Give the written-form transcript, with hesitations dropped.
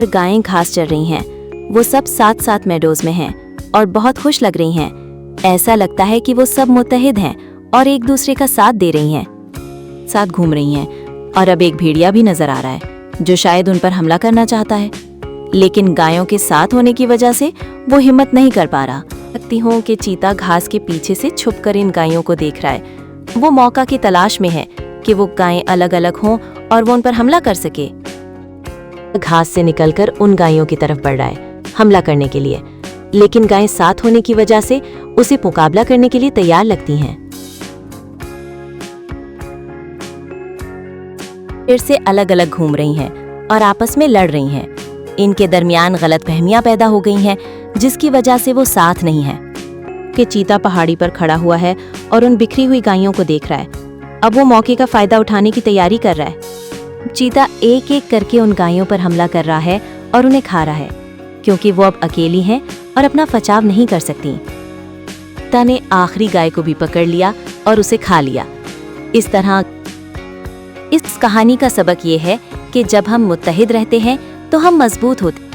गायें घास चर रही हैं। वो सब साथ साथ मेडोज में हैं और बहुत खुश लग रही हैं। ऐसा लगता है कि वो सब मुत्तहिद हैं और एक दूसरे का साथ दे रही हैं, साथ घूम रही हैं। और अब एक भेड़िया भी नजर आ रहा है जो शायद उन पर हमला करना चाहता है, लेकिन गायों के साथ होने की वजह से वो हिम्मत नहीं कर पा रहा। लगती हूँ कि चीता घास के पीछे से छुपकर इन गायों को देख रहा है। वो मौका की तलाश में है कि वो गायें अलग अलग हों और वो उन पर हमला कर सके। घास से निकलकर उन गायों की तरफ बढ़ रहा है हमला करने के लिए, लेकिन गायें साथ होने की वजह से उसे मुकाबला करने के लिए तैयार लगती हैं। फिर से अलग अलग घूम रही हैं और आपस में लड़ रही हैं। इनके दरमियान गलतफहमियां पैदा हो गई हैं, जिसकी वजह से वो साथ नहीं है। कि चीता पहाड़ी पर खड़ा हुआ है और उन बिखरी हुई गायों को देख रहा है। अब वो मौके का फायदा उठाने की तैयारी कर रहा है। चीता एक एक करके उन गायों पर हमला कर रहा है और उन्हें खा रहा है, क्योंकि वो अब अकेली हैं और अपना बचाव नहीं कर सकती। चीता ने आखिरी गाय को भी पकड़ लिया और उसे खा लिया। इस तरह इस कहानी का सबक ये है कि जब हम मुत्तहिद रहते हैं तो हम मजबूत होते हैं।